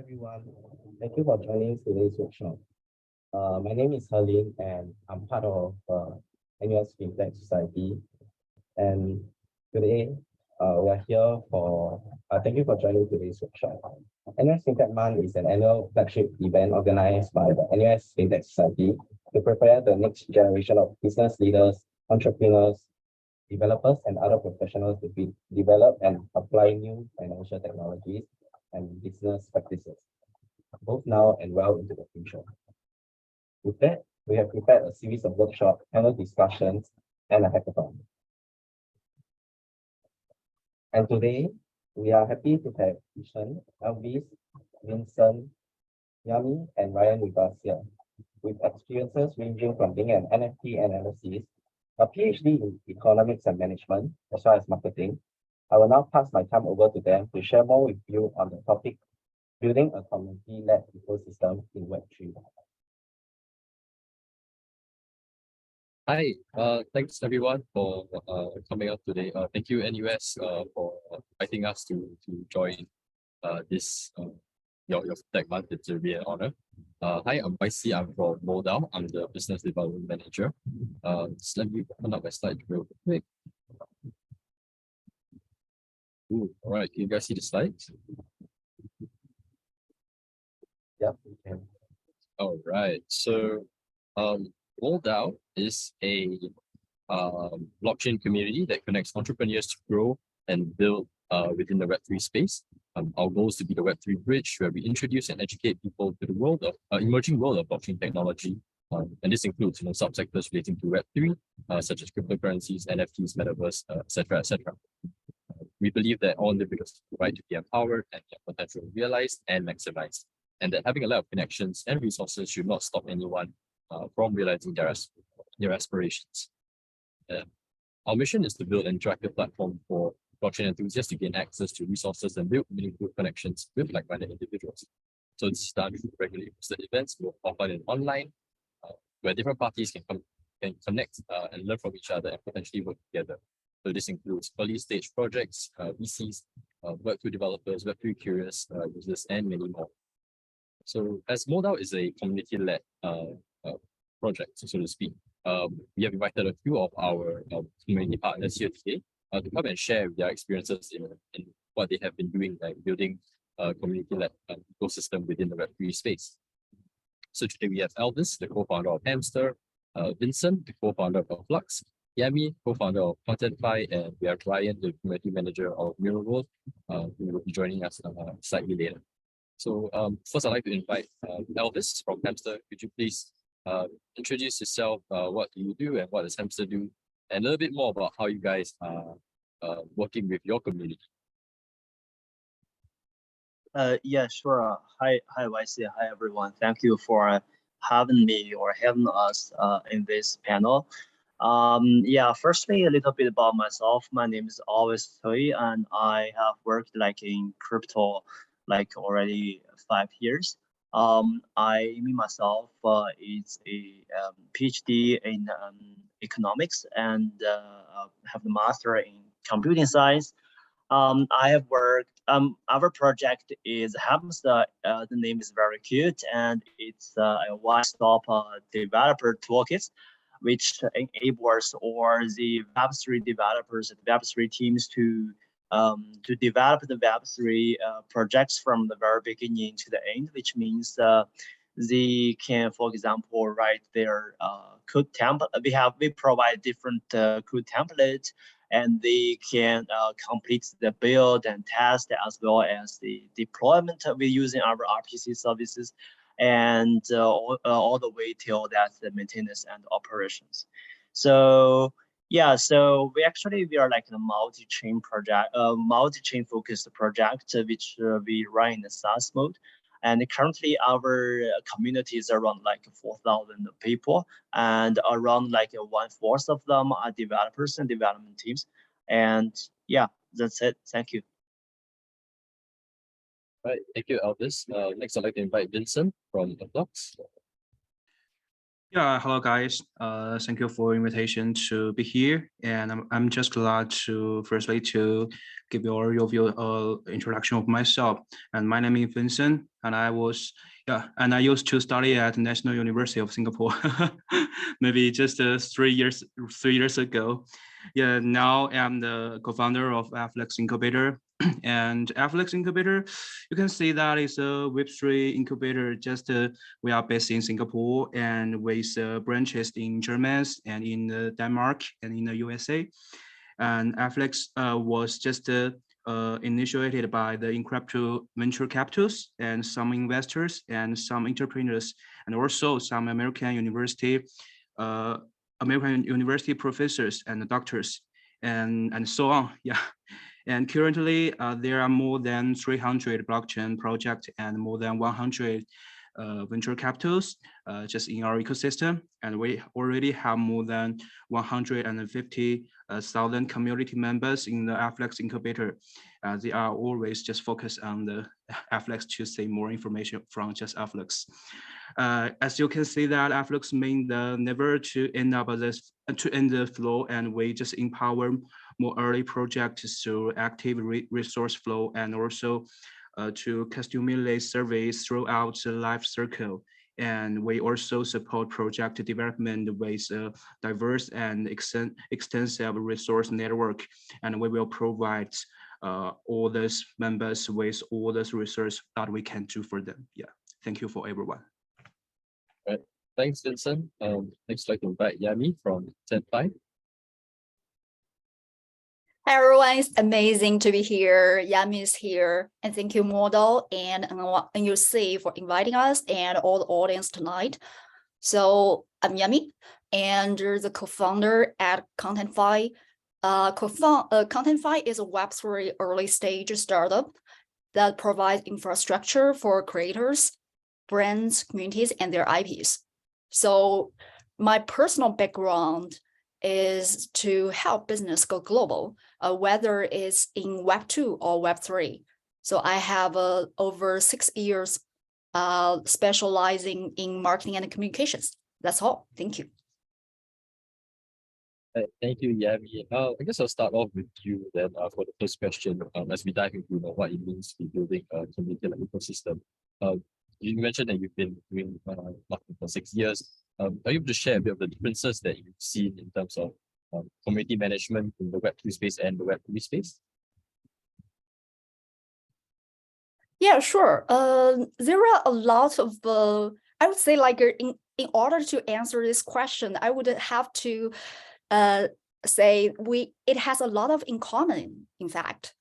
everyone. Thank you for joining today's workshop. My name is Herlin and I'm part of NUS Fintech Society. And today we are here for, thank you for joining today's workshop. NUS Fintech Month is an annual flagship event organized by the NUS Fintech Society to prepare the next generation of business leaders, entrepreneurs, developers, and other professionals to develop and apply new financial technologies and business practices, both now and well into the future. With that, we have prepared a series of workshops, panel discussions, and a hackathon. And today, we are happy to have Ishan, Elvis, Vincent, Yami, and Ryan with us here, with experiences ranging from being an NFT analyst, a PhD in economics and management, as well as marketing. I will now pass my time over to them to share more with you on the topic, building a community-led ecosystem in Web3. Hi, thanks everyone for coming out today. Thank you NUS for inviting us to join this your Tech Month. It's really an honor. Hi, I'm YC. I'm from Moldau. I'm the business development manager. Just let me open up my slide real quick. Ooh, all right, can you guys see the slides? Yep, we can. All right, so Moldau is a blockchain community that connects entrepreneurs to grow and build within the Web3 space. Our goal is to be the Web3 bridge, where we introduce and educate people to the world of emerging world of blockchain technology. And this includes subsectors relating to Web3, such as cryptocurrencies, NFTs, metaverse, etc., etc. We believe that all individuals have the right to be empowered and their potential realized and maximized, and that having a lot of connections and resources should not stop anyone from realizing their aspirations. Our mission is to build an interactive platform for blockchain enthusiasts to gain access to resources and build meaningful connections with like-minded individuals. So this is done through regularly hosted events, both offline and online, where different parties can connect and learn from each other and potentially work together. So this includes early stage projects, VCs, Web2 developers, Web3 curious users, and many more. So as Moldau is a community-led project, so to speak, we have invited a few of our community partners here today to come and share their experiences in what they have been doing, like building a community-led ecosystem within the Web3 space. So today we have Elvis, the co-founder of Hamster, Vincent, the co-founder of Flux, Yami, co-founder of Contentify, and we have Ryan, the community manager of Mirror World, who will be joining us slightly later. So first I'd like to invite Elvis from Hamster. Could you please introduce yourself, what do you do and what does Hamster do, and a little bit more about how you guys are working with your community. Yeah, sure. Hi YC. Hi everyone. Thank you for having me or having us in this panel. Yeah, firstly, a little bit about myself. My name is Always Toy, and I have worked in crypto already 5 years. Me myself is a PhD in economics and have the master in computing science. I have worked, our project is Hamster. The name is very cute, and it's a one-stop developer toolkit, which enables all the Web3 developers and Web3 teams to develop the Web3 projects from the very beginning to the end, which means they can, for example, write their code template. We provide different code templates, and they can complete the build and test as well as the deployment. We're using our RPC services, and all the way till that's the maintenance and operations. So yeah, so we are like a multi-chain project, multi-chain focused project, which we run in the SaaS mode. And currently our community is around 4,000 people, and around 1/4 of them are developers and development teams. And yeah, that's it. Thank you. Right, thank you, Elvis. Next, I'd like to invite Vincent from Flux. Yeah, hello guys. Thank you for invitation to be here, and I'm just glad to firstly to give you all of your introduction of myself. And my name is Vincent, and I used to study at National University of Singapore, maybe just 3 years ago. Yeah, now I'm the co-founder of Afflex Incubator, and Afflex Incubator, you can see that it's a Web3 incubator. We are based in Singapore and with branches in Germany and in Denmark and in the USA. And Afflex was just initiated by the incredible venture capitals and some investors and some entrepreneurs and also some American university professors and doctors and so on. Yeah. And currently, there are more than 300 blockchain projects and more than 100 venture capitals just in our ecosystem. And we already have more than 150,000 community members in the Afflex incubator. They are always just focused on the Afflex to see more information from just Afflex. As you can see that Afflex mean the never to end up this to end the flow, and we just empower more early projects through active resource flow and also to customizate surveys throughout the life cycle. And we also support project development with a diverse and extensive resource network. And we will provide all those members with all this research that we can do for them. Yeah, thank you for everyone. Right. Thanks, Vincent. Next, I'd like to invite Yami from Senpai. Hi everyone, it's amazing to be here. Yami is here, and thank you Model and NUC for inviting us and all the audience tonight. So I'm Yami, and the co-founder at ContentFi. ContentFi is a Web3 early stage startup that provides infrastructure for creators, brands, communities, and their IPs. So my personal background is to help business go global, whether it's in Web 2 or Web 3. So I have over 6 years specializing in marketing and communications. That's all. Thank you. Thank you, Yami. I guess I'll start off with you then for the first question as we dive into what it means to be building a community and ecosystem. You mentioned that you've been doing marketing for 6 years. Are you able to share a bit of the differences that you've seen in terms of community management in the Web2 space and the Web3 space? Yeah, sure. There are a lot of, I would say like in order to answer this question, I would have to say it has a lot of in common, in fact.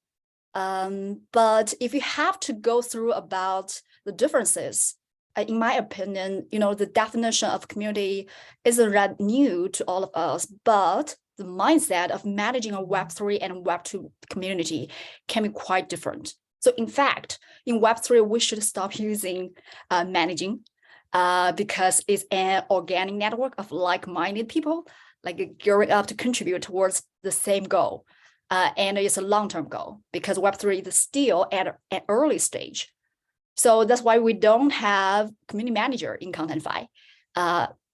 But if you have to go through about the differences, in my opinion, the definition of community isn't that new to all of us, but the mindset of managing a Web3 and Web2 community can be quite different. So in fact, in Web3, we should stop using managing because it's an organic network of like-minded people, like gearing up to contribute towards the same goal. And it's a long-term goal because Web3 is still at an early stage. So that's why we don't have community manager in ContentFi,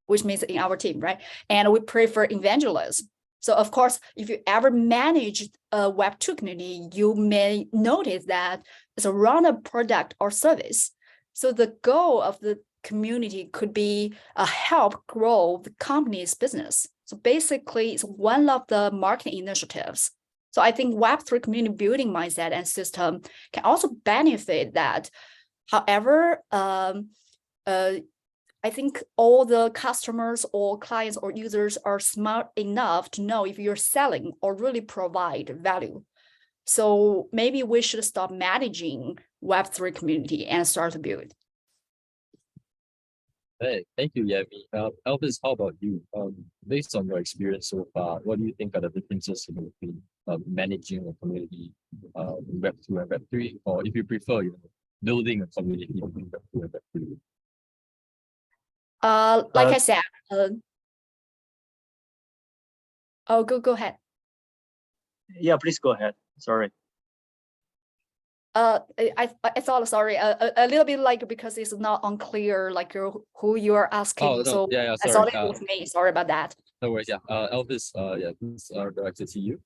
which means in our team, right? And we prefer evangelists. So of course, if you ever manage a Web2 community, you may notice that it's around a product or service. So the goal of the community could be help grow the company's business. So basically, it's one of the marketing initiatives. So I think Web3 community building mindset and system can also benefit that. However, I think all the customers or clients or users are smart enough to know if you're selling or really provide value. So maybe we should stop managing Web3 community and start to build. Hey, thank you, Yami. Elvis, how about you? Based on your experience so far, what do you think are the differences between managing a community in Web2 and Web3, or if you prefer, building a community between Web2 and Web3? Like I said, go ahead. Yeah, please go ahead. Sorry. I thought, sorry, a little bit like, because it's not unclear, like who you are asking. Oh, no, So yeah, I sorry. thought it was me. Sorry about that. No worries. Yeah, Elvis. Yeah, this are directed to you.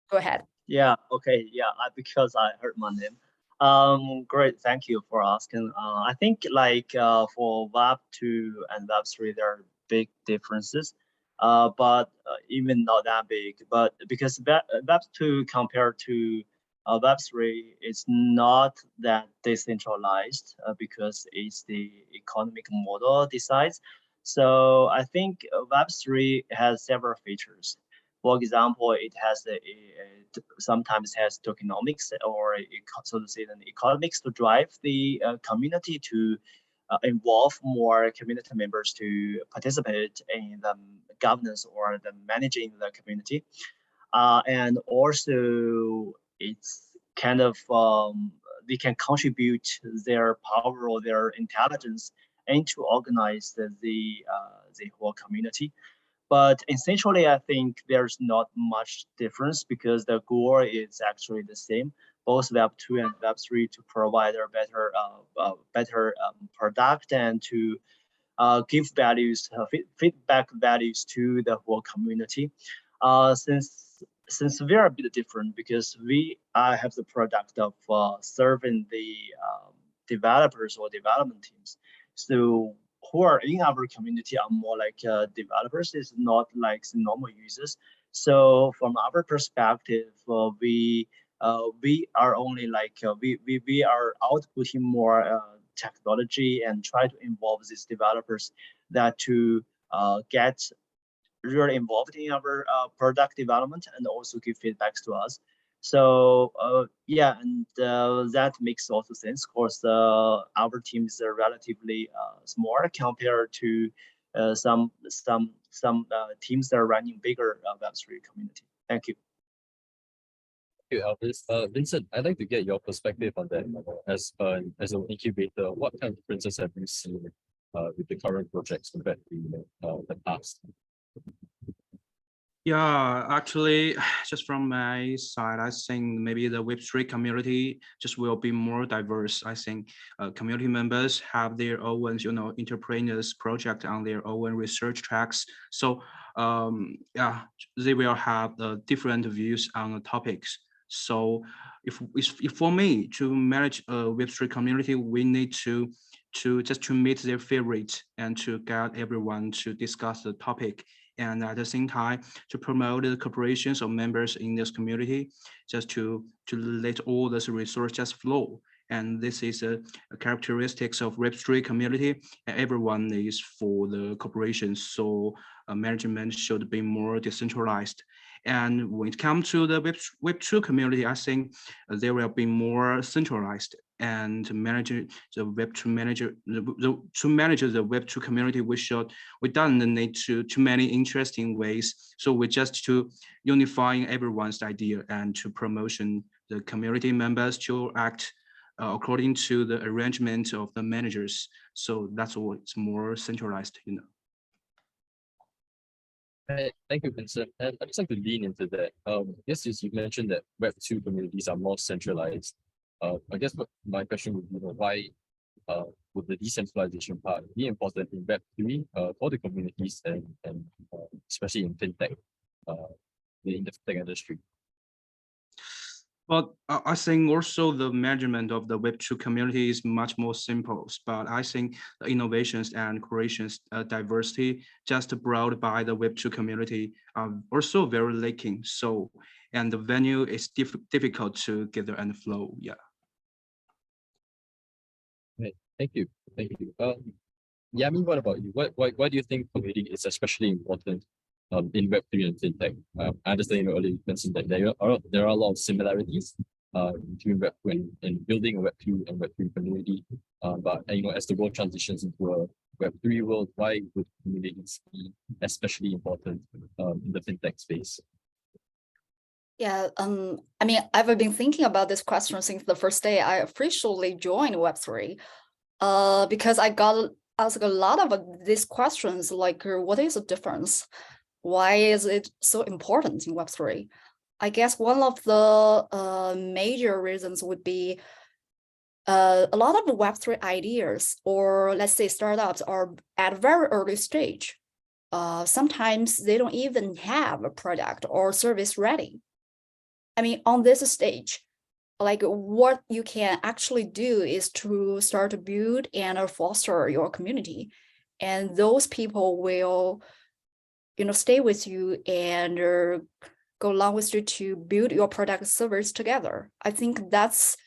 Go ahead. Yeah, okay, yeah, because I heard my name. Great, thank you for asking. I think like for Web2 and Web3, there are big differences, but even not that big. But because Web2 compared to Web3, it's not that decentralized because it's the economic model decides. So I think Web3 has several features. For example, it has sometimes has tokenomics or so to say an economics to drive the community to involve more community members to participate in the governance or the managing the community. And also it's kind of they can contribute their power or their intelligence and to organize the whole community. But essentially, I think there's not much difference because the goal is actually the same. Both Web2 and Web3 to provide a better product and to give values, feedback values to the whole community. Since we are a bit different because we have the product of serving the developers or development teams. So who are in our community are more like developers, is not like the normal users. So from our perspective, we are only like we are outputting more technology and try to involve these developers that to get really involved in our product development and also give feedbacks to us. So yeah, and that makes also sense. Of course, our teams are relatively small compared to some teams that are running bigger Web3 community. Thank you. Thank you, Elvis. Vincent, I'd like to get your perspective on that. As an incubator, what kind of differences have you seen with the current projects compared to the past? Yeah, actually, just from my side, I think maybe the Web3 community just will be more diverse. I think community members have their own, entrepreneurs project on their own research tracks. So yeah, they will have different views on the topics. So if for me to manage a Web3 community, we need to meet their favorites and to get everyone to discuss the topic, and at the same time to promote the corporations or members in this community, just to let all this resource just flow. And this is a characteristics of Web3 community, and everyone is for the corporations. So management should be more decentralized. And when it comes to the Web2 community, I think there will be more centralized. And to manage the Web2 community, we don't need too many interesting ways. So we just to unifying everyone's idea and to promotion the community members to act according to the arrangement of the managers. So that's what it's more centralized, Thank you, Vincent. And I'd just like to lean into that. Yes, you mentioned that Web2 communities are more centralized. I guess my question would be, why would the decentralization part be important in Web3 for the communities and especially in fintech, in the fintech industry? But I think also the management of the Web2 community is much more simple. But I think the innovations and creations diversity just brought by the Web2 community are also very lacking. So, and the venue is difficult to gather and flow. Yeah. Right. Thank you. Thank you. Yeah, I mean, what about you? Why do you think community is especially important in Web3 and fintech? I understand earlier you mentioned that there are a lot of similarities between Web2 and building a Web2 and Web3 community. But as the world transitions into a Web3 world, why would communities be especially important in the fintech space? Yeah, I mean, I've been thinking about this question since the first day I officially joined Web3. Because I got asked a lot of these questions, like what is the difference? Why is it so important in Web3? I guess one of the major reasons would be a lot of the Web3 ideas, or let's say startups, are at a very early stage. Sometimes they don't even have a product or service ready. I mean, on this stage, like what you can actually do is to start to build and foster your community. And those people will, stay with you and go along with you to build your product service together. I think that's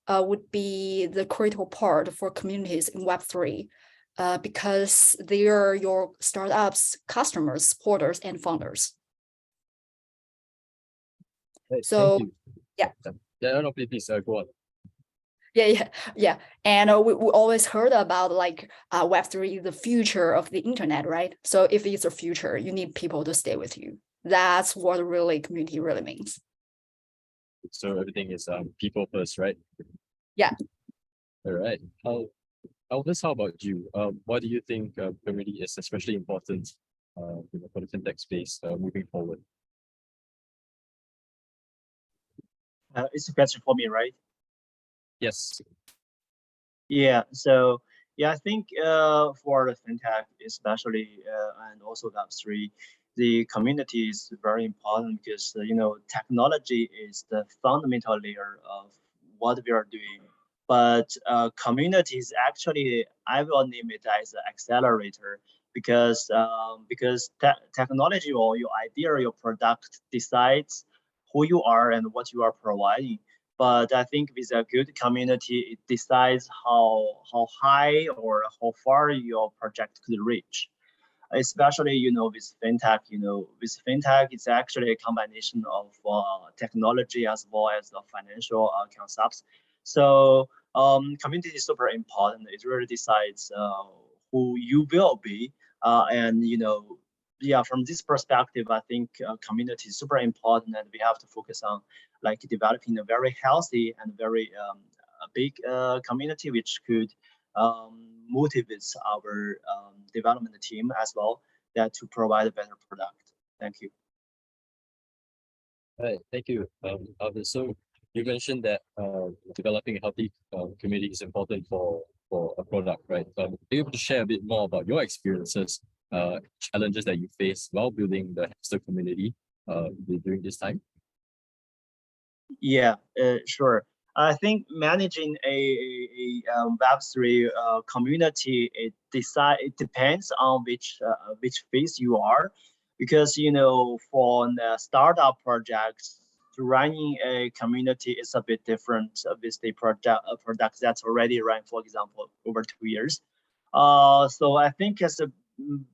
would be the critical part for communities in Web3, because they are your startups, customers, supporters, and founders. Right, So, thank you. yeah. Yeah, no, please, go on. Yeah. And we always heard about like Web3 is the future of the internet, right? So if it's a future, you need people to stay with you. That's what really community really means. So everything is people first, right? Yeah. All right. Elvis, how about you? Why do you think community is especially important for the fintech space moving forward? It's a question for me, right? Yes. Yeah, so yeah, I think for the fintech, especially and also Web3, the community is very important because technology is the fundamental layer of what we are doing. But community is actually, I will name it as an accelerator because technology or your idea or your product decides who you are and what you are providing. But I think with a good community, it decides how high or how far your project could reach. Especially, with fintech, it's actually a combination of technology as well as the financial concepts. So community is super important. It really decides who you will be. And, yeah, from this perspective, I think community is super important, and we have to focus on like developing a very healthy and very big community, which could motivates our development team as well, that to provide a better product. Thank you. All right, thank you. Elvis, so you mentioned that developing a healthy community is important for a product, right? Are you able to share a bit more about your experiences, challenges that you face while building the hamster community during this time? Yeah, sure. I think managing a Web3 community, it depends on which phase you are, because for the startup projects, running a community is a bit different with the product that's already run, for example, over 2 years. So I think as a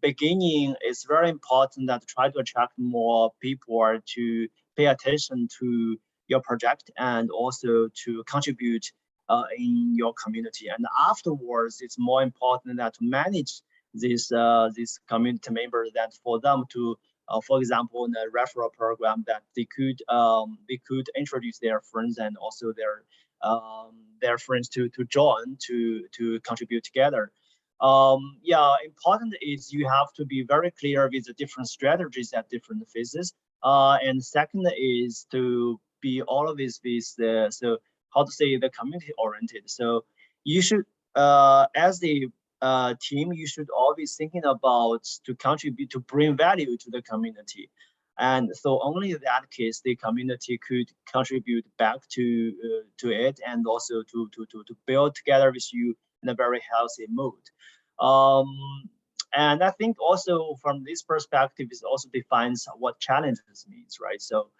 beginning, it's very important that try to attract more people to pay attention to your project and also to contribute in your community. And afterwards, it's more important that to manage this community members, that for them to, for example, in a referral program, that they could introduce their friends and also their friends to join to contribute together. Yeah, important is you have to be very clear with the different strategies at different phases. And second is to be always with the the community oriented. So you should as the team, you should always thinking about to contribute, to bring value to the community. And so only in that case the community could contribute back to it, and also to build together with you in a very healthy mood. And I think also from this perspective, it also defines what challenges means, right? So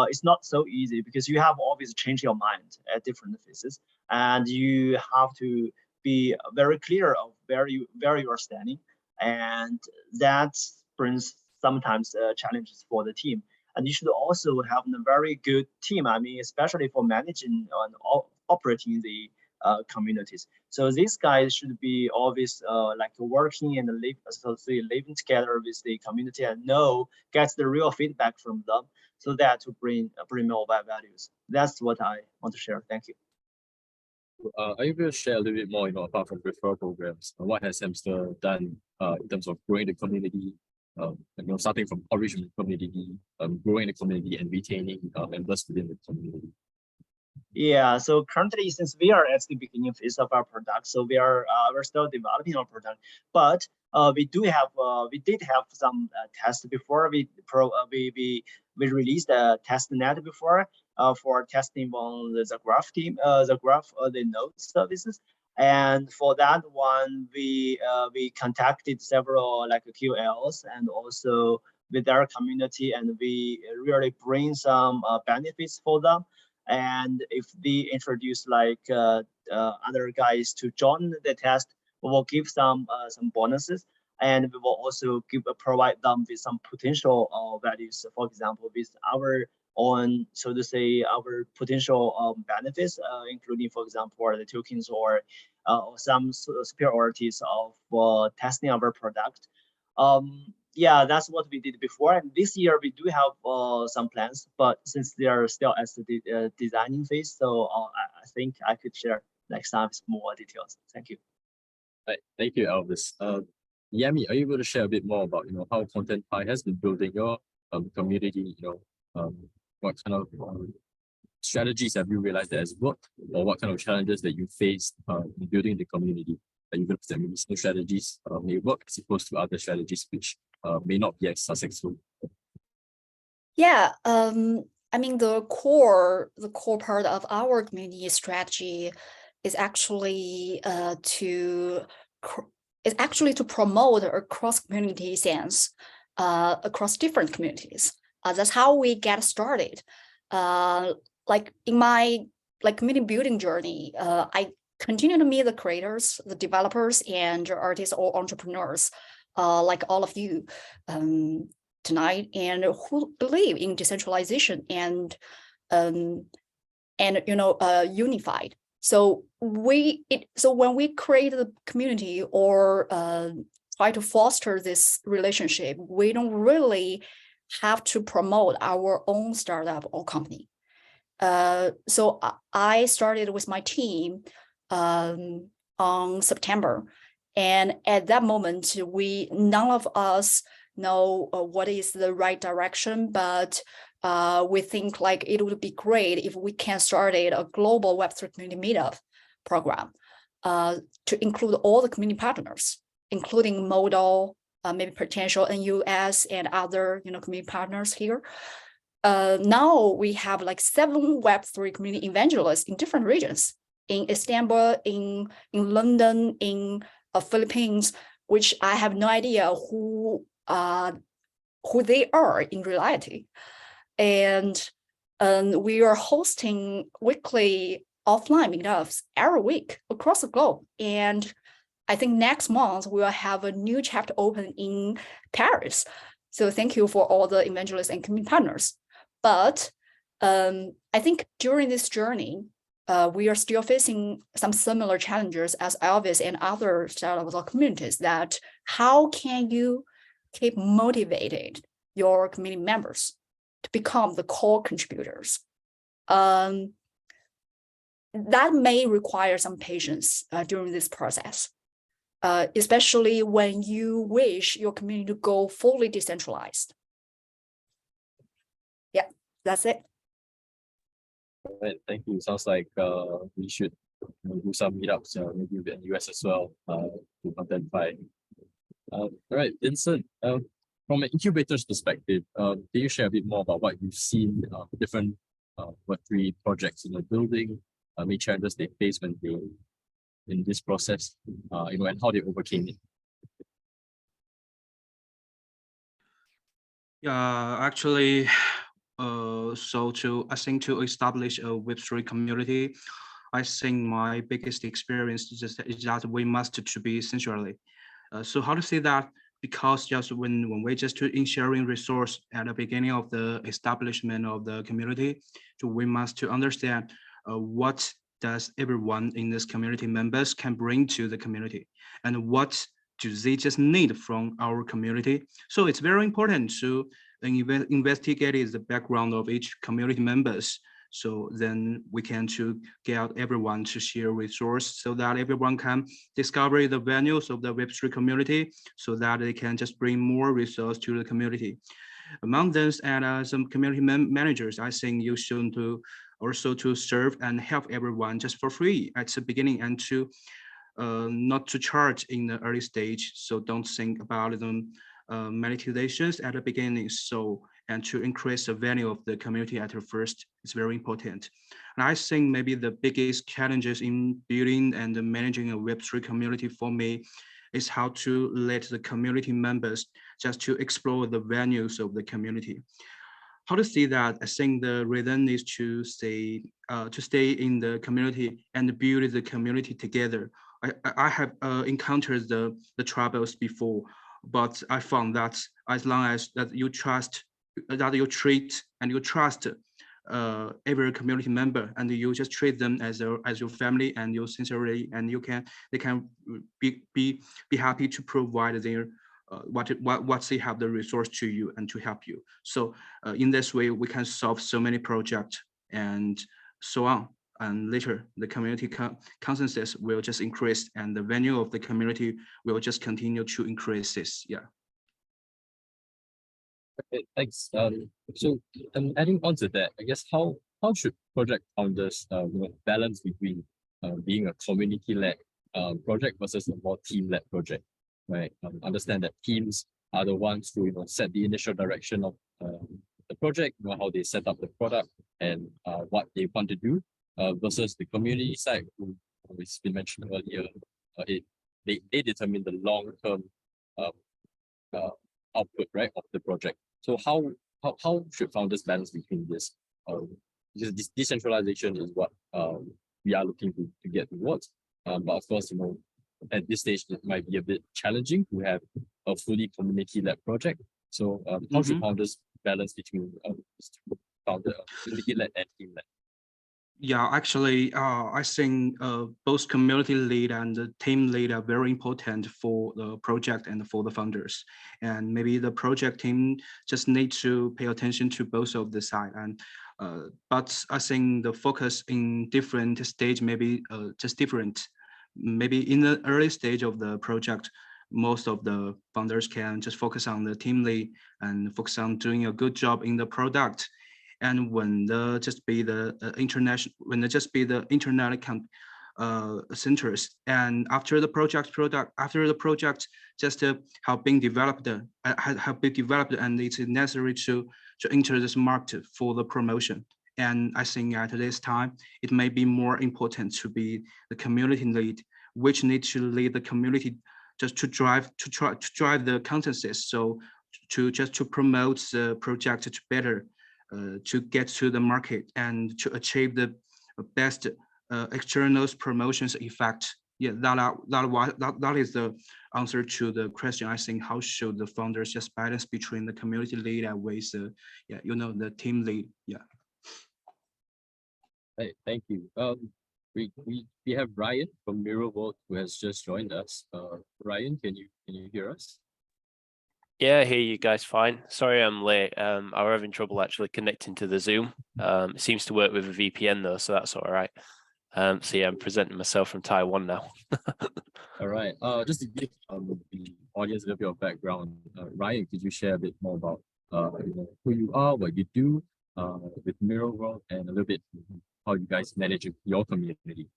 it's not so easy because you have always changed your mind at different phases, and you have to be very clear of where you are standing, and that brings sometimes challenges for the team. And you should also have a very good team. I mean, especially for managing and operating the communities. So these guys should be always like working and living together with the community, and get the real feedback from them, so that to bring more values. That's what I want to share. Thank you. Are you able to share a little bit more, apart from referral programs, what has Hamster done in terms of growing the community, starting from outreach in the community, growing the community and retaining members within the community? Yeah, so currently, since we are at the beginning phase of our product, so we're still developing our product, but we did have some tests before we released a test net before for testing on the graph team, the node services. And for that one, we contacted several like QLs and also with their community, and we really bring some benefits for them. And if they introduce like other guys to join the test, we will give some bonuses, and we will also provide them with some potential values. For example, with our own, so to say, our potential benefits, including, for example, the tokens or some superiorities of testing our product. Yeah, that's what we did before. And this year we do have some plans, but since they are still at the designing phase, so I think I could share next time with more details. Thank you. Right. Thank you, Elvis. Yami, are you able to share a bit more about how Content Pie has been building your community? What kind of strategies have you realized that has worked, or what kind of challenges that you faced in building the community? That you realized that maybe some strategies may work as opposed to other strategies which may not be as successful. Yeah, I mean the core part of our community strategy is actually to promote a cross-community sense across different communities. That's how we get started. Like in my community building journey, I continue to meet the creators, the developers, and artists or entrepreneurs, like all of you tonight, and who believe in decentralization and unified. So when we create a community or try to foster this relationship, we don't really have to promote our own startup or company. So I started with my team on September, and at that moment, none of us know what is the right direction, but we think like it would be great if we can start a global Web3 community meetup program to include all the community partners, including Modal, maybe potential NUS and other community partners here. Now we have like 7 Web3 community evangelists in different regions, in Istanbul, in London, in Philippines, which I have no idea who they are in reality. And we are hosting weekly offline meetups every week across the globe. And I think next month we will have a new chapter open in Paris. So thank you for all the evangelists and community partners. But I think during this journey, we are still facing some similar challenges as Elvis and other startups or communities. That how can you keep motivated your community members to become the core contributors? That may require some patience during this process, especially when you wish your community to go fully decentralized. Yeah, that's it. All right, thank you. Sounds like we should do some meetups, maybe in the US as well, to Content Pie. All right, Vincent, from an incubator's perspective, can you share a bit more about what you've seen different Web3 projects building, main challenges they face when they in this process, and how they overcame it? Yeah, actually, I think to establish a Web3 community, I think my biggest experience is that we must to be essentially. So how to say that? Because just when we just in sharing resource at the beginning of the establishment of the community, so we must to understand what does everyone in this community members can bring to the community, and what do they just need from our community. So it's very important to investigate the background of each community members. So then we can to get everyone to share resource so that everyone can discover the values of the Web3 community, so that they can just bring more resource to the community. Among those and some community managers, I think you should to also to serve and help everyone just for free at the beginning, and to not to charge in the early stage. So don't think about them monetizations at the beginning. So, and to increase the value of the community at the first is very important. And I think maybe the biggest challenges in building and managing a Web3 community for me is how to let the community members just to explore the values of the community. How to see that? I think the reason is to stay in the community and build the community together. I have encountered the troubles before, but I found that as long as that you trust, that you treat and you trust every community member, and you just treat them as your family, and you sincerely, and they can be happy to provide their what they have the resource to you and to help you. So in this way, we can solve so many projects and so on. And later, the community consensus will just increase, and the value of the community will just continue to increase. This, yeah. Okay, thanks. So adding on to that, I guess how should project founders balance between being a community-led project versus a more team-led project, right? Understand that teams are the ones who set the initial direction of the project, how they set up the product and what they want to do, versus the community side, who has been mentioned earlier. They determine the long-term output, right, of the project. So how should founders balance between this? Because this decentralization is what we are looking to get towards. But of course, at this stage, it might be a bit challenging to have a fully community-led project. So how should founders balance between community-led and team-led? Yeah, actually, I think both community lead and the team lead are very important for the project and for the founders. And maybe the project team just need to pay attention to both of the side. And but I think the focus in different stage maybe just different. Maybe in the early stage of the project, most of the founders can just focus on the team lead and focus on doing a good job in the product. And when the just be the internet centers, and after the project just have been developed and it's necessary to enter this market for the promotion. And I think at this time it may be more important to be the community lead, which needs to lead the community just to drive the consensus, so to promote the project to better. To get to the market and to achieve the best external promotions effect. Yeah, that is the answer to the question. I think how should the founders just balance between the community lead and with the team lead? Yeah. Hey, thank you. We have Ryan from Mirror World who has just joined us. Ryan, can you hear us? Yeah, I hear you guys fine. Sorry I'm late. I'm having trouble actually connecting to the Zoom. It seems to work with a VPN though, so that's all right. So yeah, I'm presenting myself from Taiwan now. All right. Just to give the audience a little bit of background, Ryan, could you share a bit more about who you are, what you do with Mirror World, and a little bit how you guys manage your community?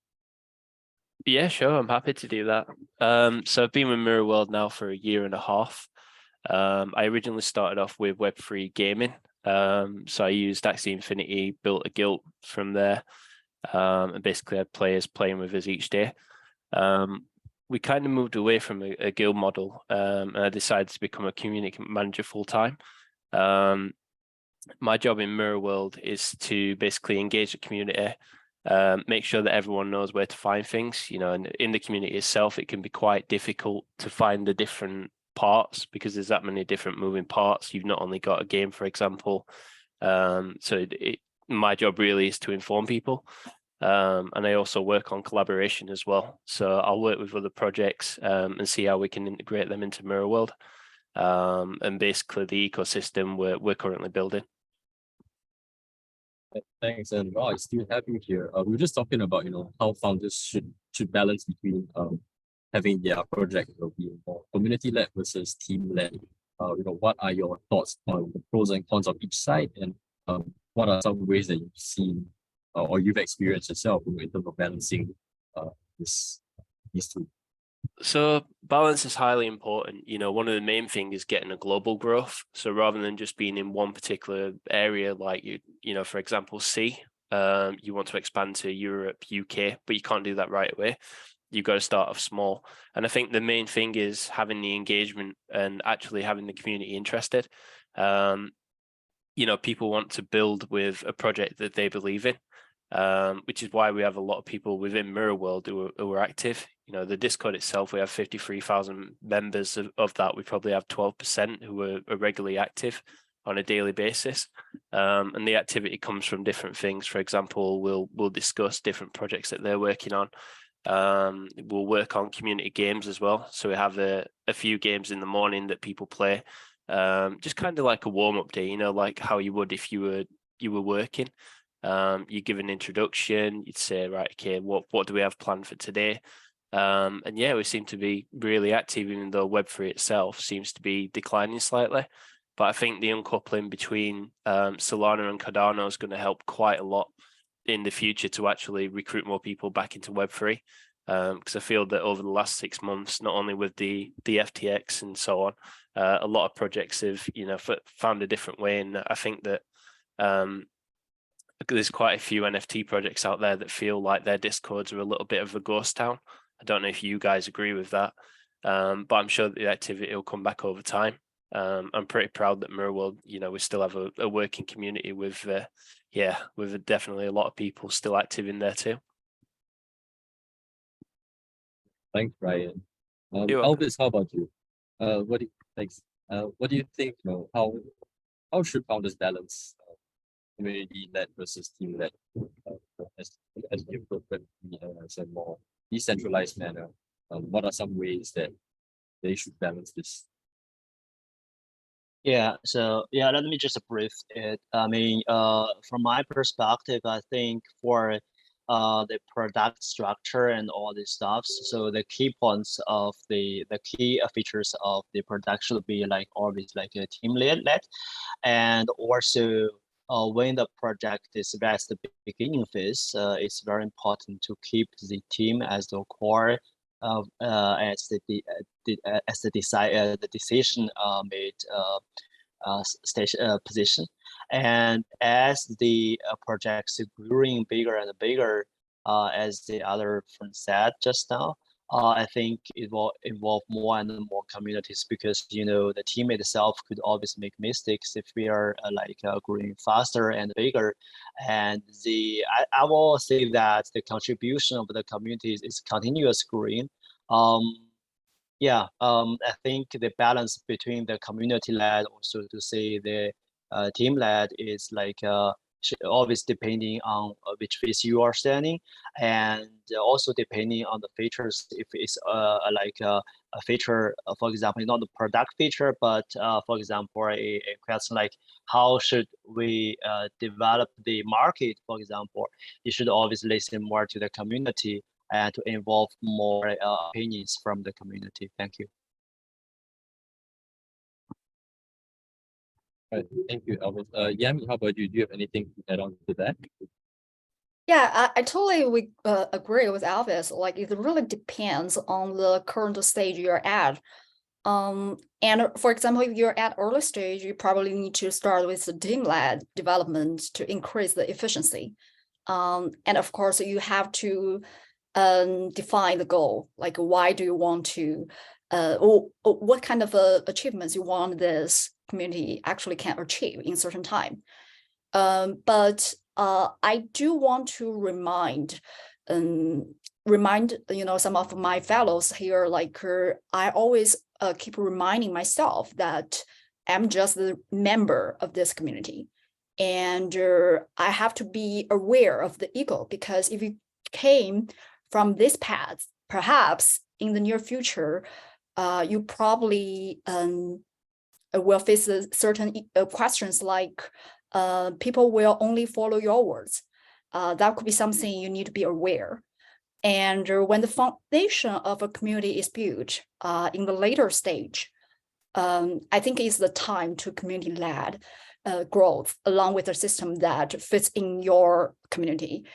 Yeah, sure. I'm happy to do that. So I've been with Mirror World now for 1.5 years. I originally started off with Web3 gaming. So I used Axie Infinity, built a guild from there, and basically had players playing with us each day. We kind of moved away from a guild model, and I decided to become a community manager full time. My job in Mirror World is to basically engage the community, make sure that everyone knows where to find things. And in the community itself, it can be quite difficult to find the different parts because there's that many different moving parts. You've not only got a game, for example. So my job really is to inform people. And I also work on collaboration as well. So I'll work with other projects and see how we can integrate them into Mirror World. And basically the ecosystem we're currently building. Thanks, and I still have you here. We were just talking about how founders should balance between having their project being more community-led versus team-led. What are your thoughts on the pros and cons of each side, and what are some ways that you've seen or you've experienced yourself in terms of balancing these two? So balance is highly important. You know, one of the main things is getting a global growth. So rather than just being in one particular area, like you know, for example, you want to expand to Europe, UK, but you can't do that right away. You've got to start off small. And I think the main thing is having the engagement and actually having the community interested. You know, people want to build with a project that they believe in, which is why we have a lot of people within Mirror World who are active. You know, the Discord itself, we have 53,000 members. Of that, we probably have 12% who are regularly active on a daily basis. And the activity comes from different things. For example, we'll discuss different projects that they're working on. We'll work on community games as well. So we have a few games in the morning that people play. Just kind of like a warm-up day, you know, like how you would if you were working. You give an introduction, you'd say, right, okay, what do we have planned for today? And yeah, we seem to be really active, even though Web3 itself seems to be declining slightly. But I think the uncoupling between Solana and Cardano is going to help quite a lot in the future to actually recruit more people back into Web3. Because I feel that over the last 6 months, not only with the FTX and so on, a lot of projects have, you know, found a different way. And I think that there's quite a few NFT projects out there that feel like their Discords are a little bit of a ghost town. I don't know if you guys agree with that, but I'm sure that the activity will come back over time. I'm pretty proud that Mirror World, you know, we still have a working community with definitely a lot of people still active in there too. Thanks, Brian. You're welcome. Elvis, how about you? What do you think? You know, how should founders balance community-led versus team-led as you approach as a more decentralized manner? What are some ways that they should balance this? Yeah, so yeah, let me just brief it. I mean, from my perspective, I think for the product structure and all these stuffs, so the key points of the key features of the product should be like always like a team led, and also when the project is at the beginning phase, it's very important to keep the team as the core of as the decision made position. And as the projects growing bigger and bigger, as the other friend said just now, I think it will involve more and more communities, because you know the team itself could always make mistakes if we are growing faster and bigger. And I will say that the contribution of the communities is continuous growing. I think the balance between the community-led, also to say the team-led, is always depending on which phase you are standing, and also depending on the features. If it's a feature, for example, not the product feature, but for example, a question like how should we develop the market, for example, you should always listen more to the community and to involve more opinions from the community. Thank you. All right, thank you, Elvis. Yami, how about you? Do you have anything to add on to that? Yeah, I totally agree with Elvis. Like, it really depends on the current stage you're at. And for example, if you're at early stage, you probably need to start with the team-led development to increase the efficiency. And of course, you have to define the goal. Like, why do you want to, or what kind of achievements you want this community actually can achieve in certain time. But I do want to remind some of my fellows here, I always keep reminding myself that I'm just the member of this community, and I have to be aware of the ego, because if you came from this path, perhaps in the near future, you probably will face certain questions like people will only follow your words. That could be something you need to be aware. And when the foundation of a community is built in the later stage, I think it's the time to community-led growth along with a system that fits in your community.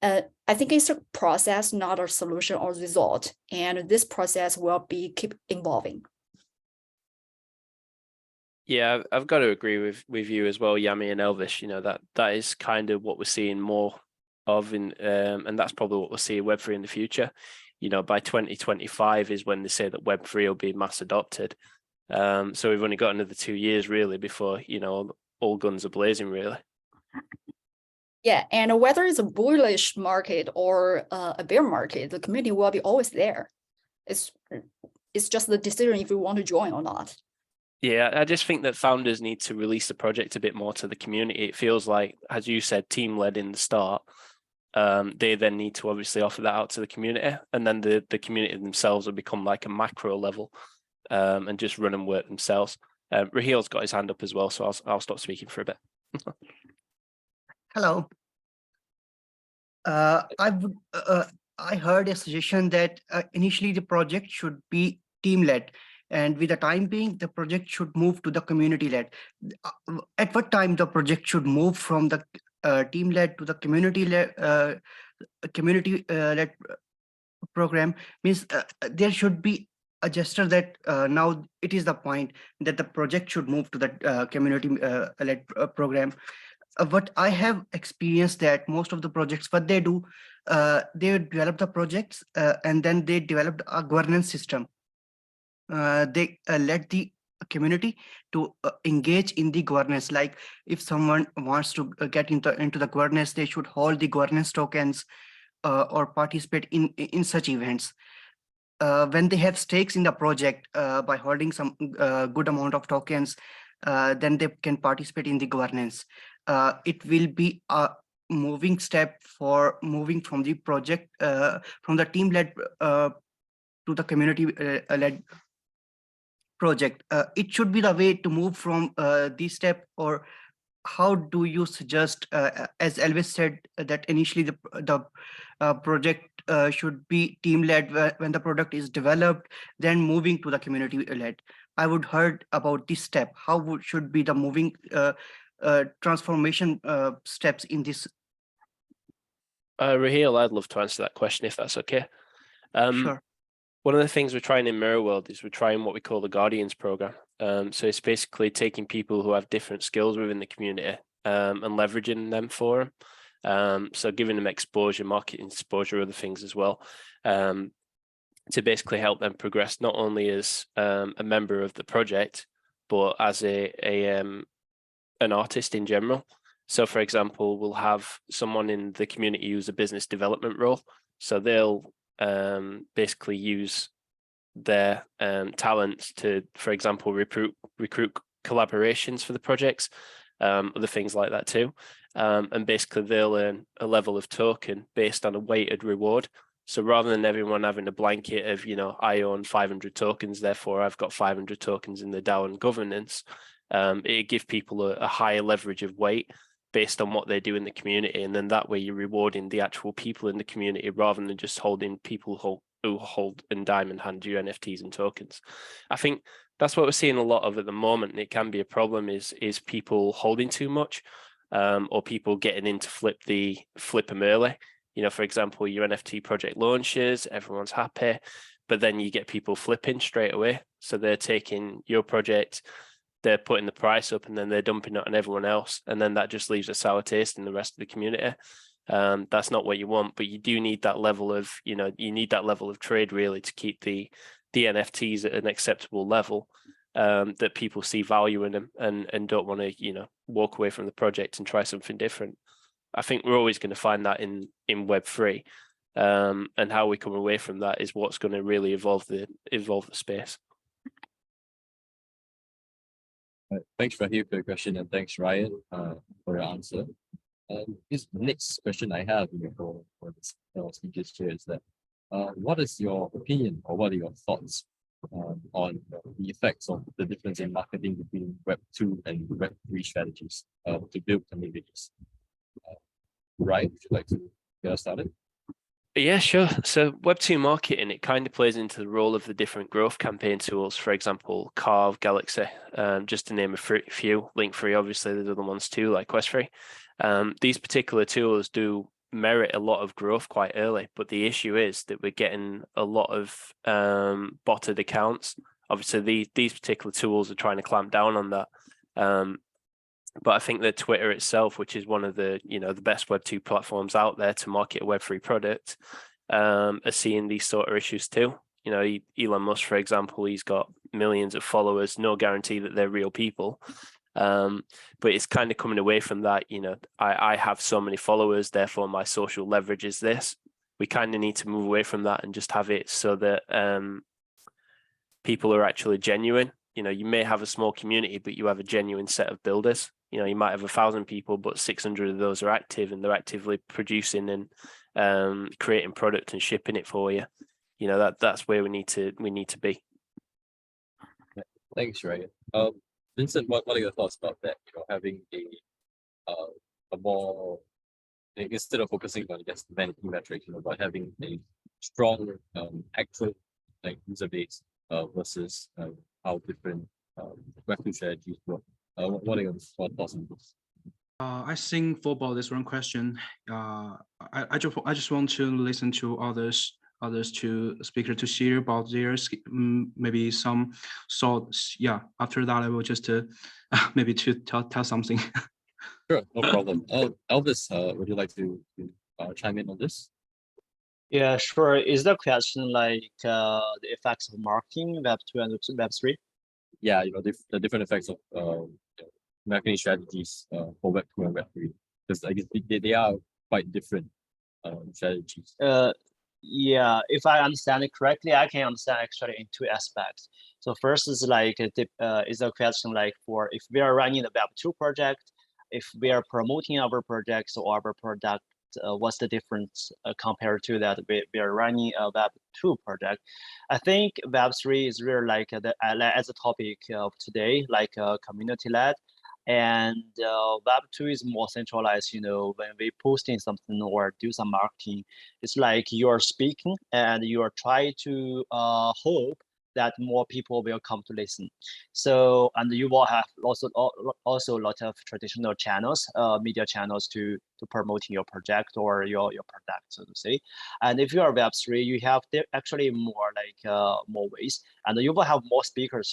I think it's a process, not a solution or result. And this process will keep evolving. Yeah, I've got to agree with you as well, Yami and Elvis. You know, that is kind of what we're seeing more of in and that's probably what we'll see in Web3 in the future. You know, by 2025 is when they say that Web3 will be mass adopted. So we've only got another 2 years really before, you know, all guns are blazing really. Yeah, and whether it's a bullish market or a bear market, the community will be always there. It's just the decision if you want to join or not. Yeah, I just think that founders need to release the project a bit more to the community. It feels like, as you said, team-led in the start. They then need to obviously offer that out to the community, and then the community themselves will become like a macro level and just run and work themselves. Rahil's got his hand up as well, so I'll stop speaking for a bit. Hello. I heard a suggestion that initially the project should be team-led, and with the time being, the project should move to the community-led. At what time the project should move from the team-led to the community-led program? Means there should be a gesture that now it is the point that the project should move to the community-led program. What I have experienced that most of the projects, what they do, they develop the projects and then they developed a governance system. They let the community to engage in the governance. Like if someone wants to get into the governance, they should hold the governance tokens or participate in such events. When they have stakes in the project by holding some good amount of tokens, then they can participate in the governance. It will be a moving step for moving from the project, from the team-led to the community-led project. It should be the way to move from this step, or how do you suggest, as Elvis said, that initially the project should be team-led when the product is developed, then moving to the community-led. I would heard about this step. How should be the moving transformation steps in this? Rahil, I'd love to answer that question if that's okay. Sure. One of the things we're trying in Mirror World is we're trying what we call the Guardians program. So it's basically taking people who have different skills within the community and leveraging them for them. So giving them exposure, market exposure, other things as well, to basically help them progress not only as a member of the project, but as an artist in general. So for example, we'll have someone in the community use a business development role. So they'll basically use their talents to, for example, recruit collaborations for the projects, other things like that too. And basically they'll earn a level of token based on a weighted reward. So rather than everyone having a blanket of, you know, I own 500 tokens, therefore I've got 500 tokens in the DAO and governance, it gives people a higher leverage of weight based on what they do in the community. And then that way you're rewarding the actual people in the community rather than just holding people who hold and diamond hand you NFTs and tokens. I think that's what we're seeing a lot of at the moment. And it can be a problem is people holding too much or people getting in to flip them early. You know, for example, your NFT project launches, everyone's happy, but then you get people flipping straight away. So they're taking your project, they're putting the price up and then they're dumping it on everyone else. And then that just leaves a sour taste in the rest of the community. That's not what you want, but you do need that level of, you know, you need that level of trade really to keep the NFTs at an acceptable level, that people see value in them and don't want to, you know, walk away from the project and try something different. I think we're always going to find that in Web3, and how we come away from that is what's going to really evolve the space. Thanks, Rahil, for your question, and thanks, Ryan, for your answer. This next question I have for this speakers here is that what is your opinion or what are your thoughts on the effects of the difference in marketing between Web2 and Web3 strategies to build communities? Ryan, would you like to get us started? Yeah, sure. So Web2 marketing, it kind of plays into the role of the different growth campaign tools. For example, Carve, Galaxy, just to name a few. Linkfree, obviously, there's other ones too, like Questfree. These particular tools do merit a lot of growth quite early, but the issue is that we're getting a lot of botted accounts. Obviously, these particular tools are trying to clamp down on that. But I think that Twitter itself, which is one of the the best Web2 platforms out there to market a Web3 product, are seeing these sort of issues too. Elon Musk, for example, he's got millions of followers, no guarantee that they're real people. But it's kind of coming away from that. I have so many followers, therefore my social leverage is this. We kind of need to move away from that and just have it so that people are actually genuine. You may have a small community, but you have a genuine set of builders. You might have 1,000 people, but 600 of those are active, and they're actively producing and creating product and shipping it for you. That's where we need to be. Thanks, Ryan. Vincent, what are your thoughts about that? Having a more, instead of focusing on just vanity metrics, but having a strong actual user base versus how different Web2 strategies work. What are your thoughts on this? I think for about this one question, I just want to listen to others to speaker to share about their maybe some thoughts. Yeah, after that I will just maybe to tell something. Sure, no problem. Elvis, would you like to chime in on this? Yeah, sure. Is the question like the effects of marketing Web2 and Web3? Yeah, the different effects of marketing strategies for Web2 and Web3, because I guess they are quite different strategies. Yeah, if I understand it correctly, I can understand actually in two aspects. So first is like is a question like for if we are running the Web2 project, if we are promoting our projects or our product, what's the difference compared to that we are running a Web2 project? I think Web3 is really like as a topic of today, like community-led. And Web2 is more centralized, when we posting something or do some marketing, it's like you're speaking and you're trying to hope that more people will come to listen. So, and you will have also a lot of traditional channels, media channels to promote your project or your product, so to say. And if you are Web3, you have actually more more ways, and you will have more speakers.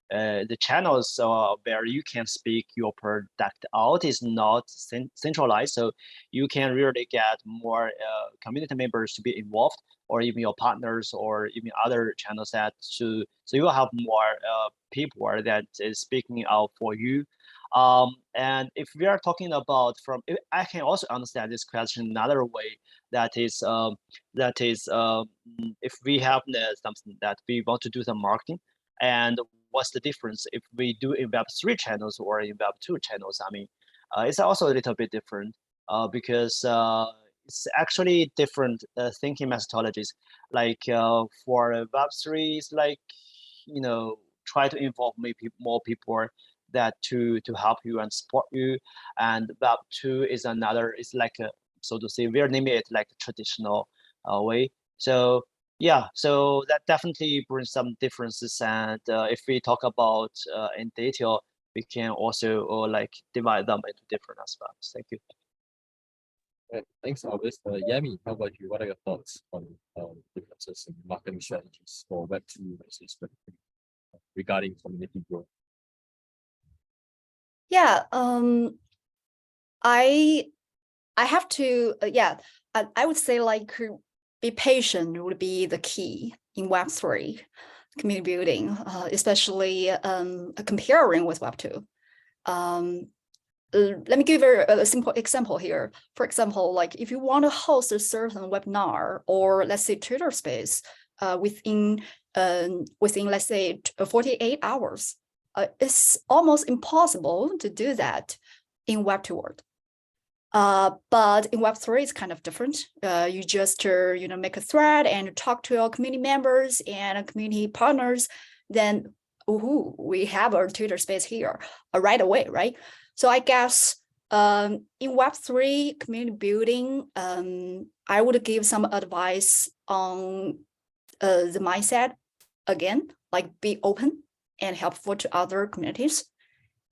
The channels where you can speak your product out is not centralized, so you can really get more community members to be involved, or even your partners, or even other channels so you will have more people that is speaking out for you. And if we are talking about I can also understand this question another way, that is if we have something that we want to do some marketing, and what's the difference if we do in Web3 channels or in Web2 channels? I mean, it's also a little bit different because it's actually different thinking methodologies. Like for Web3, it's like, try to involve maybe more people that to help you and support you. And Web2 is another, it's like, so to say, we're naming it like a traditional way. So yeah, so that definitely brings some differences. And if we talk about in detail, we can also divide them into different aspects. Thank you. Right. Thanks, Elvis. Yami, how about you? What are your thoughts on differences in marketing strategies for Web2 versus Web3 regarding community growth? Yeah, I have to, I would say be patient would be the key in Web3 community building, especially comparing with Web2. Let me give a simple example here. For example, if you want to host a certain webinar, or let's say Twitter space within let's say 48 hours, it's almost impossible to do that in Web2 world. But in Web3, it's kind of different. You just make a thread and talk to your community members and community partners. Then we have our Twitter space here right away, right? So I guess in Web3 community building, I would give some advice on the mindset again, like be open and helpful to other communities,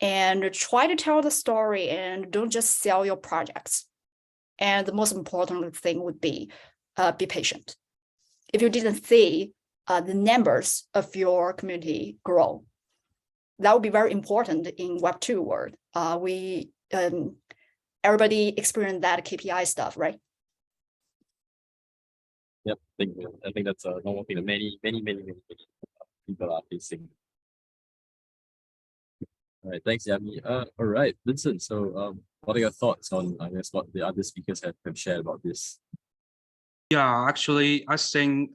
and try to tell the story and don't just sell your projects. And the most important thing would be patient. If you didn't see the numbers of your community grow, that would be very important in Web2 world. Everybody experienced that KPI stuff, right? Yep, I think that's a normal thing that many people are facing. All right, thanks, Yami. All right, Vincent. So, what are your thoughts on, I guess, what the other speakers have shared about this? Yeah, actually, I think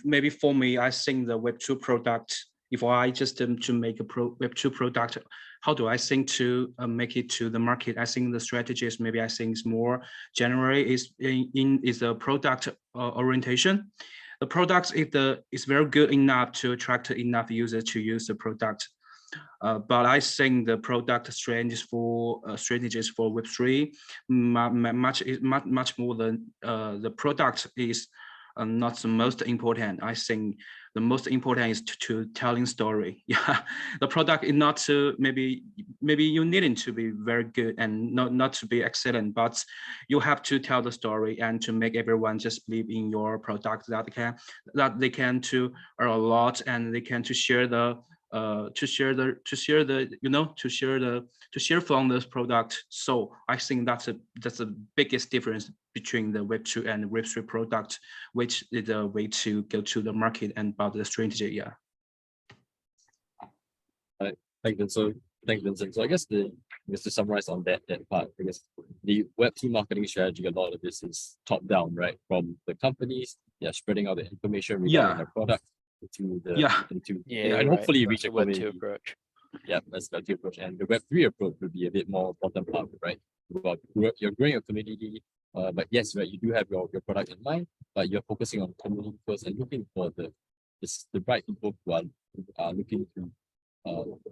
maybe for me, I think the Web2 product, if I just to make a Web2 product, how do I think to make it to the market? I think the strategy is maybe I think is more generally is the product orientation. The product is very good enough to attract enough users to use the product. But I think the product strategies for Web3 much more than the product is not the most important. I think the most important is to telling story. Yeah, the product is not to maybe you needn't to be very good and not to be excellent, but you have to tell the story and to make everyone just believe in your product that they can to earn a lot and they can to share from this product. So I think that's the biggest difference between the Web2 and the Web3 product, which is a way to go to the market and about the strategy. Yeah. Right. Thanks, Vincent. So I guess just to summarize on that part, I guess the Web2 marketing strategy, a lot of this is top down, right? From the companies, spreading out the information regarding their product to and hopefully reach a community. Web2 approach. Yeah, that's the Web2 approach. And the Web3 approach would be a bit more bottom up, right? You're growing your community, but yes, right, you do have your product in mind, but you're focusing on community first and looking for the right people who are looking to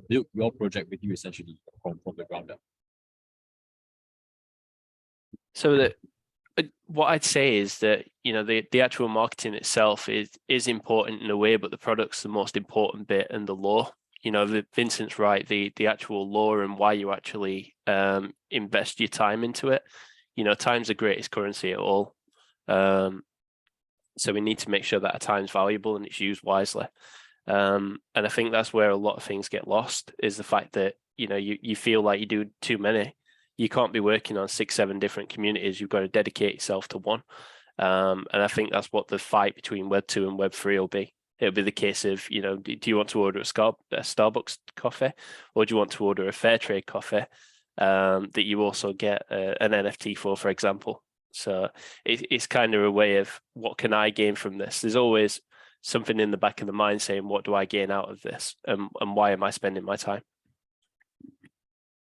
build your project with you essentially from the ground up. So what I'd say is that, you know, the actual marketing itself is important in a way, but the product's the most important bit, and the lore. You know, Vincent's right, the actual lore and why you actually invest your time into it. You know, time's the greatest currency at all. So we need to make sure that our time's valuable and it's used wisely. And I think that's where a lot of things get lost, is the fact that, you know, you feel like you do too many. You can't be working on 6-7 different communities. You've got to dedicate yourself to one. And I think that's what the fight between Web2 and Web3 will be. It'll be the case of, you know, do you want to order a Starbucks coffee, or do you want to order a fair trade coffee that you also get an NFT for example? So it's kind of a way of, what can I gain from this? There's always something in the back of the mind saying, what do I gain out of this? And why am I spending my time?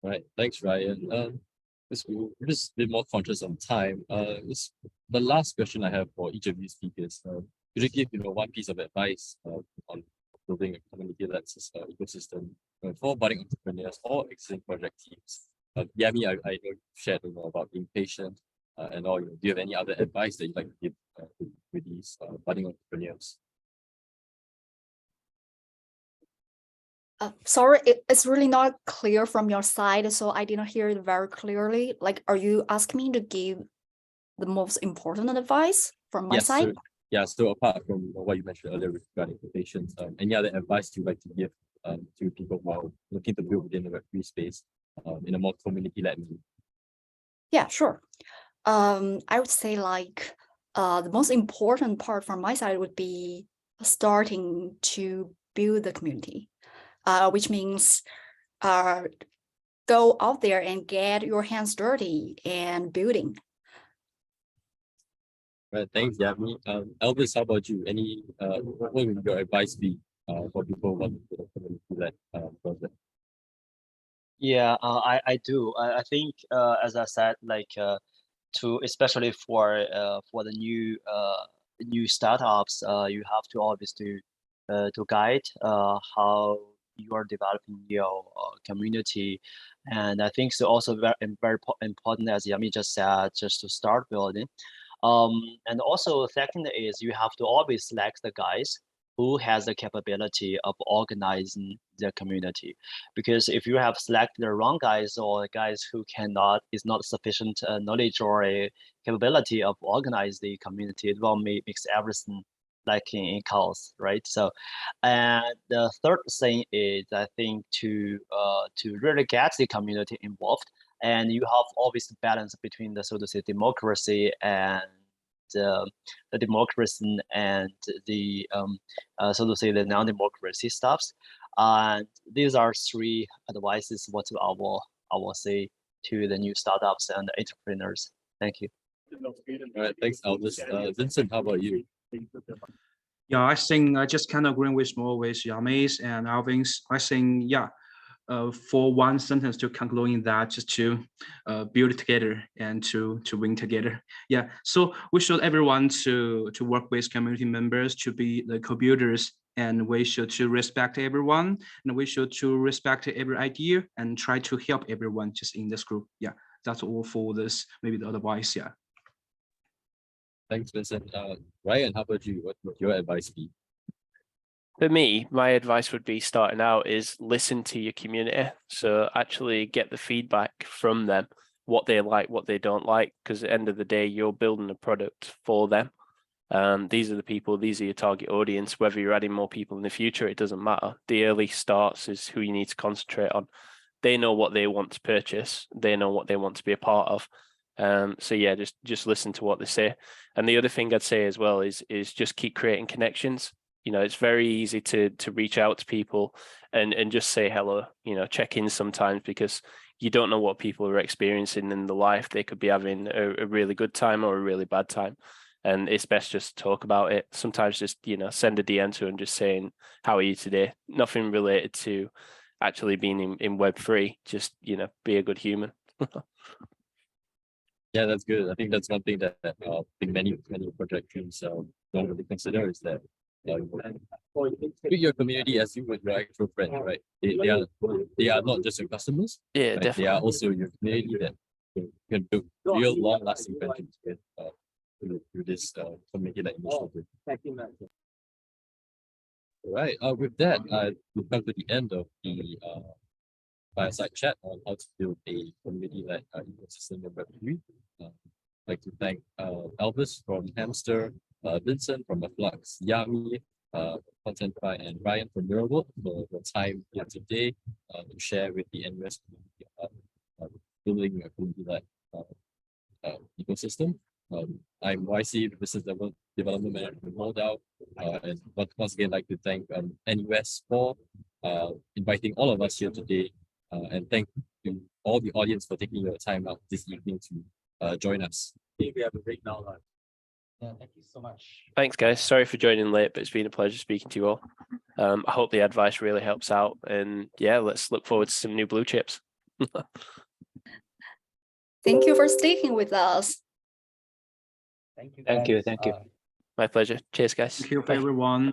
Right. Thanks, Ryan. We're just a bit more conscious on time. It's the last question I have for each of these speakers. Could you give, one piece of advice on building a community that's ecosystem for budding entrepreneurs or existing project teams? Yami, I know you shared about being patient and all. Do you have any other advice that you'd like to give with these budding entrepreneurs? Sorry, it's really not clear from your side, so I didn't hear it very clearly. Like, are you asking me to give the most important advice from my side? So apart from what you mentioned earlier regarding patience, any other advice you'd like to give to people who are looking to build within the Web3 space in a more community-led manner? Yeah, sure. I would say like the most important part from my side would be starting to build the community. Which means go out there and get your hands dirty and building. Right, thanks, Yami. Elvis, how about you? What would your advice be for people who want to build a community-led project? Yeah, I do. I think as I said, like especially for the new startups, you have to always to guide how you are developing your community. And I think so also very important, as Yami just said, just to start building. And also second is you have to always select the guys who has the capability of organizing the community, because if you have selected the wrong guys or guys who is not sufficient knowledge or a capability of organize the community, it will makes everything like in chaos, right? So, and the third thing is I think to really get the community involved, and you have always the balance between the, so to say, democracy and the democracy and the so to say the non-democracy stuffs. And these are three advices what I will say to the new startups and entrepreneurs. Thank you. All right, thanks, Elvis. Vincent, how about you? Yeah, I think I just kind of agree with more with Yame's and Alvin's. I think, yeah, for one sentence to concluding that, just to build together and to win together. Yeah, so we should everyone to work with community members to be the co-builders, and we should to respect everyone, and we should to respect every idea and try to help everyone just in this group. Yeah, that's all for this, maybe the advice. Yeah. Thanks, Vincent. Ryan, how about you? What would your advice be? For me, my advice would be starting out is listen to your community. So actually get the feedback from them, what they like, what they don't like, because at the end of the day, you're building a product for them. These are the people, these are your target audience. Whether you're adding more people in the future, it doesn't matter. The early starts is who you need to concentrate on. They know what they want to purchase. They know what they want to be a part of. So yeah, just listen to what they say. And the other thing I'd say as well is just keep creating connections. You know, it's very easy to reach out to people and just say hello, you know, check in sometimes, because you don't know what people are experiencing in their life. They could be having a really good time or a really bad time. And it's best just to talk about it. Sometimes just, you know, send a DM to them just saying, how are you today? Nothing related to actually being in Web3, just, you know, be a good human. Yeah, that's good. I think that's one thing that I think many project teams don't really consider, is that treat your community as you would your actual friends, right? They are not just your customers. Yeah, right? definitely. They are also your community that you can build real long-lasting friendships with through this community that initiative. All right. With that, we've come to the end of the fireside chat on how to build a community-led ecosystem in Web3. I'd like to thank Elvis from Hamster, Vincent from Flux, Yami, Contentify, and Ryan from Miraworld for your time here today to share with the NUS community about building a community-led ecosystem. I'm YC, Business Development Manager from Moldau, and once again, I'd like to thank NUS for inviting all of us here today, and thank you all the audience for taking your time out this evening to join us. I think we have a break now. Yeah, thank you so much. Thanks, guys. Sorry for joining late, but it's been a pleasure speaking to you all. I hope the advice really helps out, and yeah, let's look forward to some new blue chips. Thank you for sticking with us. Thank you. Thank you. guys. Thank you. My pleasure. Cheers, guys. Thank you, Bye. everyone.